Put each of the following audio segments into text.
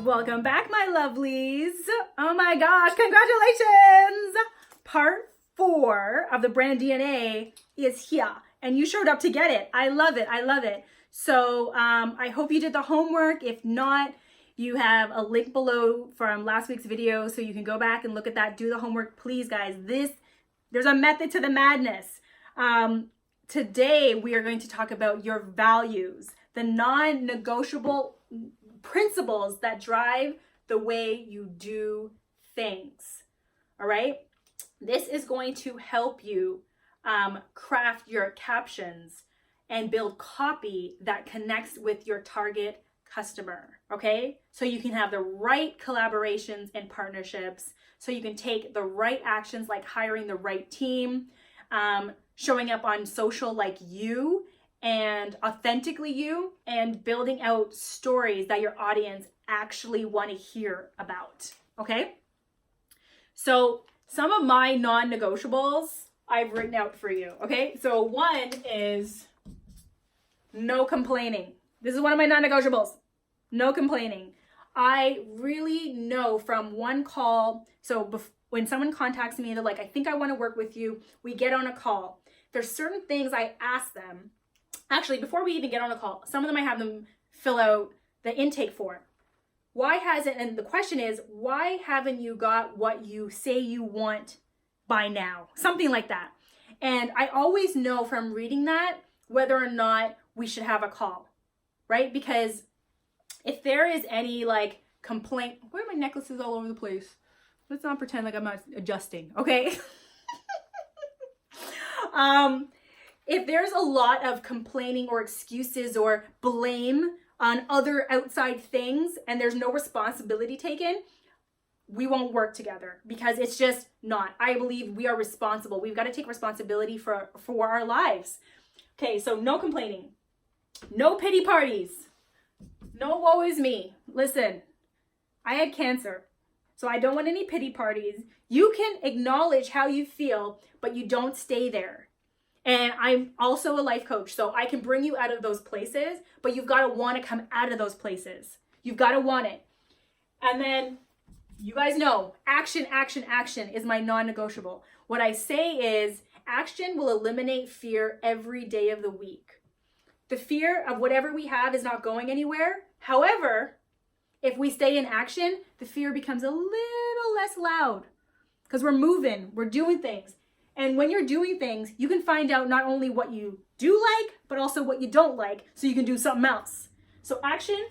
Welcome back, my lovelies. Oh my gosh, congratulations! Part 4 of the brand DNA is here, and you showed up to get it. I love it. I love it. So I hope you did the homework. If not, you have a link below from last week's video, so you can go back and look at that. Do the homework, please, guys. There's a method to the madness. Today, we are going to talk about your values, the non-negotiable principles that drive the way you do things. All right. This is going to help you craft your captions and build copy that connects with your target customer. Okay. So you can have the right collaborations and partnerships. So you can take the right actions like hiring the right team, showing up on social like you, and authentically you, and building out stories that your audience actually want to hear about. Okay? So some of my non-negotiables I've written out for you. Okay? So one is no complaining. This is one of my non-negotiables. No complaining. I really know from one call, when someone contacts me, they're like, I think I want to work with you. We get on a call. There's certain things I ask them. Actually, before we even get on a call, some of them I have them fill out the intake form. And the question is, why haven't you got what you say you want by now? Something like that. And I always know from reading that whether or not we should have a call, right? Because if there is any like complaint, why are my necklaces all over the place? Let's not pretend like I'm not adjusting, okay? If there's a lot of complaining or excuses or blame on other outside things and there's no responsibility taken, we won't work together because it's just not. I believe we are responsible. We've got to take responsibility for our lives. Okay, so no complaining. No pity parties. No woe is me. Listen, I had cancer, so I don't want any pity parties. You can acknowledge how you feel, but you don't stay there. And I'm also a life coach, so I can bring you out of those places, but you've got to want to come out of those places. You've got to want it. And then you guys know, action, action, action is my non-negotiable. What I say is action will eliminate fear every day of the week. The fear of whatever we have is not going anywhere. However, if we stay in action, the fear becomes a little less loud because we're moving, we're doing things. And when you're doing things, you can find out not only what you do like, but also what you don't like, so you can do something else. So action.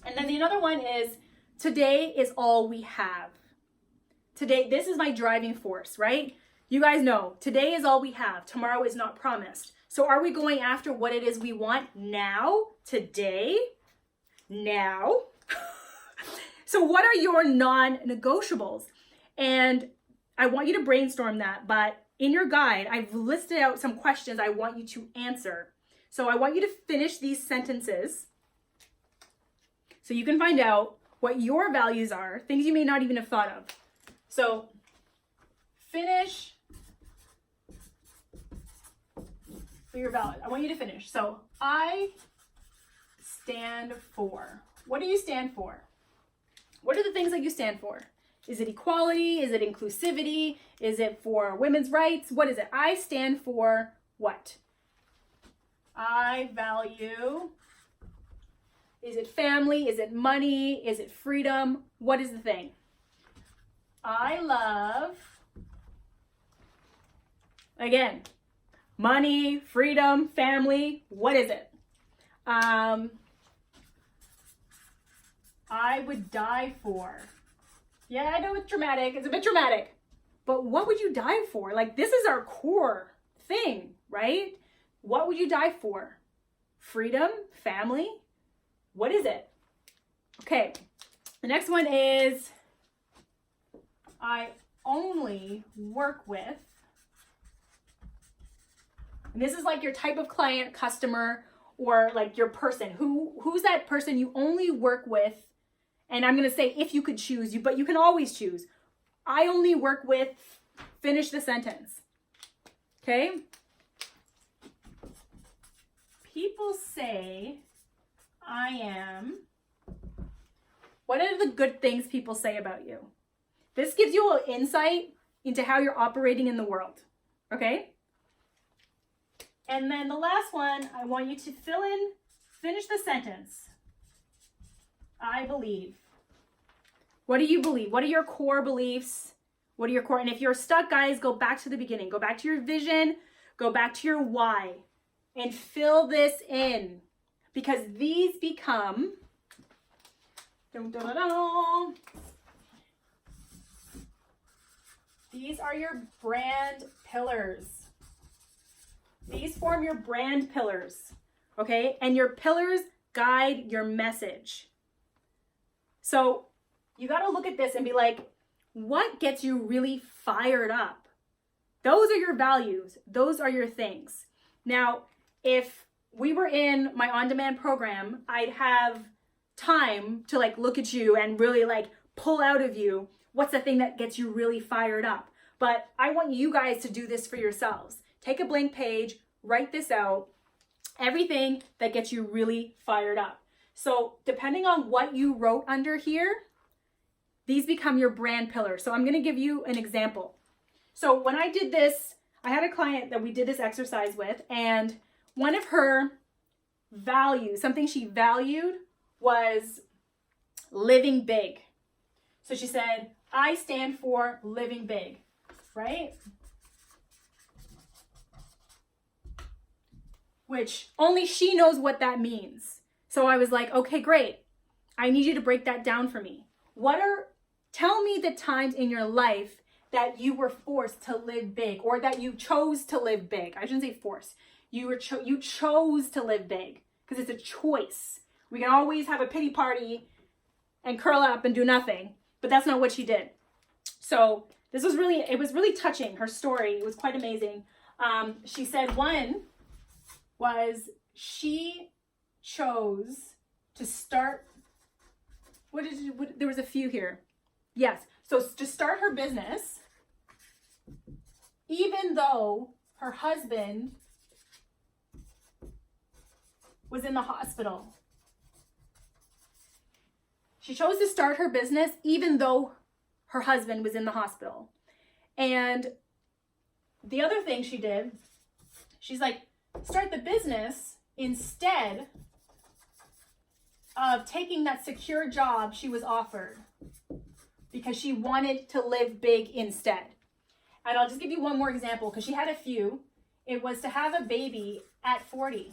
And then the other one is, today is all we have. Today, this is my driving force, right? You guys know, today is all we have. Tomorrow is not promised. So are we going after what it is we want now, today, now? So what are your non-negotiables? And I want you to brainstorm that, but in your guide, I've listed out some questions I want you to answer. So I want you to finish these sentences so you can find out what your values are, things you may not even have thought of. So finish for your values. I want you to finish. So I stand for. What do you stand for? What are the things that you stand for? Is it equality? Is it inclusivity? Is it for women's rights? What is it? I stand for what? I value. Is it family? Is it money? Is it freedom? What is the thing? I love, again, money, freedom, family. What is it? I would die for. Yeah, I know it's dramatic. It's a bit dramatic. But what would you die for? Like, this is our core thing, right? What would you die for? Freedom? Family? What is it? Okay. The next one is, I only work with, and this is like your type of client, customer, or like your person. Who's that person you only work with? And I'm going to say, if you could choose, but you can always choose. I only work with, finish the sentence. Okay? People say I am What are the good things people say about you? This gives you an insight into how you're operating in the world, okay? And then the last one, I want you to finish the sentence. I believe. What do you believe? What are your core beliefs? What are your core? And if you're stuck, guys, go back to the beginning. Go back to your vision. Go back to your why. And fill this in. Because these become... Dun, dun, dun, dun. These are your brand pillars. These form your brand pillars. Okay? And your pillars guide your message. So you got to look at this and be like, what gets you really fired up? Those are your values. Those are your things. Now, if we were in my on-demand program, I'd have time to like look at you and really like pull out of you what's the thing that gets you really fired up. But I want you guys to do this for yourselves. Take a blank page, write this out, everything that gets you really fired up. So depending on what you wrote under here, these become your brand pillars. So I'm going to give you an example. So when I did this, I had a client that we did this exercise with, and one of her values, something she valued, was living big. So she said, I stand for living big, right? Which only she knows what that means. So I was like, okay, great. I need you to break that down for me. Tell me the times in your life that you were forced to live big, or that you chose to live big. I shouldn't say forced. You chose to live big, because it's a choice. We can always have a pity party and curl up and do nothing, but that's not what she did. So it was really touching, her story. It was quite amazing. She said one was she chose to start, there was a few here. Yes, so to start her business, even though her husband was in the hospital. She chose to start her business even though her husband was in the hospital. And the other thing she did, she's like, start the business instead of taking that secure job she was offered, because she wanted to live big instead. And I'll just give you one more example, because she had a few. It was to have a baby at 40.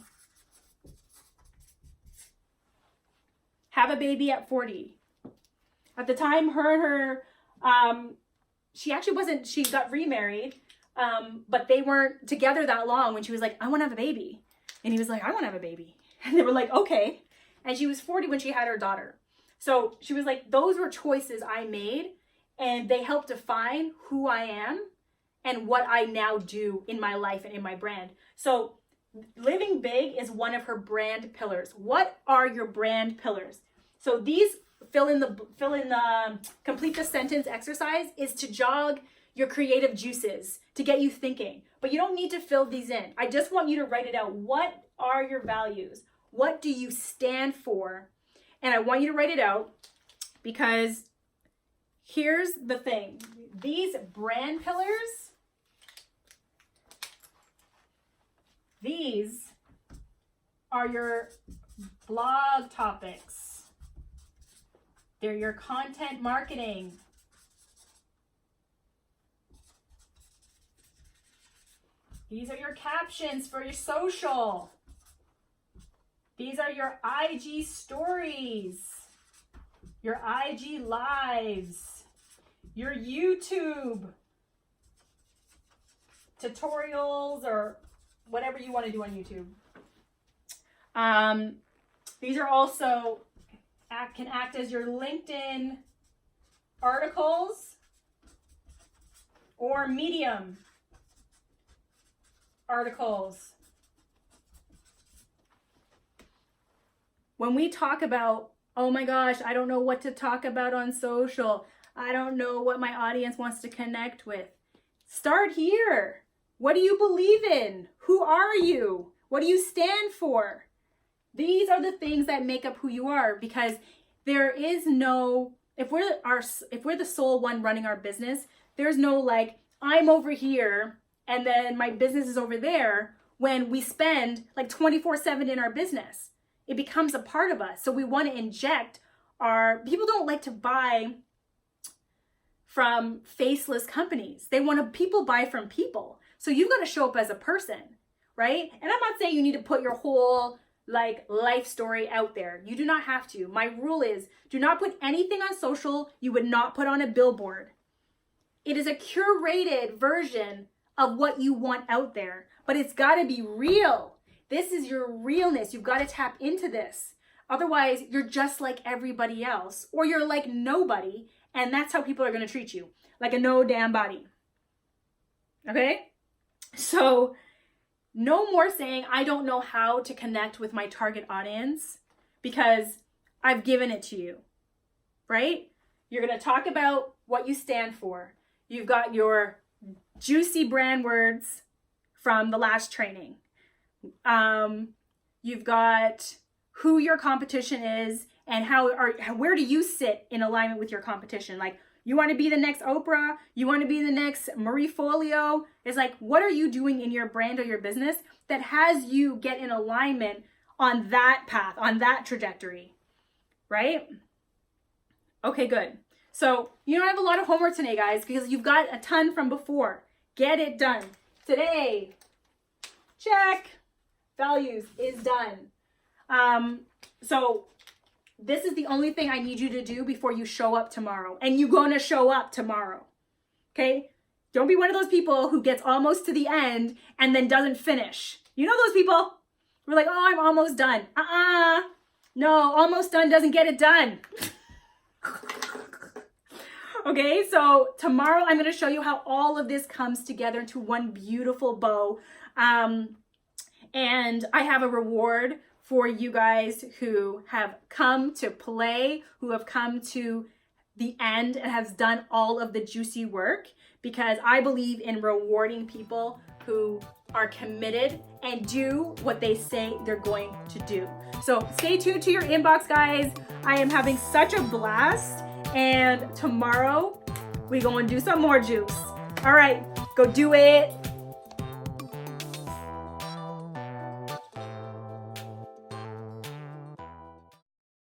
Have a baby at 40. At the time, she got remarried, but they weren't together that long when she was like, I want to have a baby. And he was like, I want to have a baby. And they were like, okay. And she was 40 when she had her daughter. So she was like, those were choices I made, and they helped define who I am and what I now do in my life and in my brand. So living big is one of her brand pillars. What are your brand pillars? So these complete the sentence exercise is to jog your creative juices, to get you thinking. But you don't need to fill these in. I just want you to write it out. What are your values? What do you stand for? And I want you to write it out, because here's the thing. These brand pillars, these are your blog topics. They're your content marketing. These are your captions for your social. These are your IG stories, your IG lives, your YouTube tutorials, or whatever you want to do on YouTube. These are also can act as your LinkedIn articles or Medium articles. When we talk about, oh my gosh, I don't know what to talk about on social, I don't know what my audience wants to connect with, start here. What do you believe in? Who are you? What do you stand for? These are the things that make up who you are, because there is no, if we're the sole one running our business, there's no like, I'm over here and then my business is over there, when we spend like 24/7 in our business. It becomes a part of us. So we want to inject people don't like to buy from faceless companies. People buy from people. So you've got to show up as a person, right? And I'm not saying you need to put your whole like life story out there. You do not have to. My rule is, do not put anything on social you would not put on a billboard. It is a curated version of what you want out there, but it's got to be real. This is your realness. You've got to tap into this. Otherwise, you're just like everybody else, or you're like nobody, and that's how people are going to treat you, like a no damn body. Okay? So no more saying, I don't know how to connect with my target audience, because I've given it to you, right? You're going to talk about what you stand for. You've got your juicy brand words from the last training. You've got who your competition is and where do you sit in alignment with your competition. Like, you want to be the next Oprah, you want to be the next Marie Folio. It's like, what are you doing in your brand or your business that has you get in alignment on that path, on that trajectory, right? Okay, good. So you don't have a lot of homework today, guys, because you've got a ton from before. Get it done. Today, check. Values is done. So this is the only thing I need you to do before you show up tomorrow. And you're going to show up tomorrow. Okay? Don't be one of those people who gets almost to the end and then doesn't finish. You know those people? We're like, oh, I'm almost done. No, almost done doesn't get it done. Okay, so tomorrow I'm going to show you how all of this comes together into one beautiful bow. And I have a reward for you guys who have come to play, who have come to the end and has done all of the juicy work, because I believe in rewarding people who are committed and do what they say they're going to do. So stay tuned to your inbox, guys. I am having such a blast, and tomorrow we go and do some more juice. All right, go do it.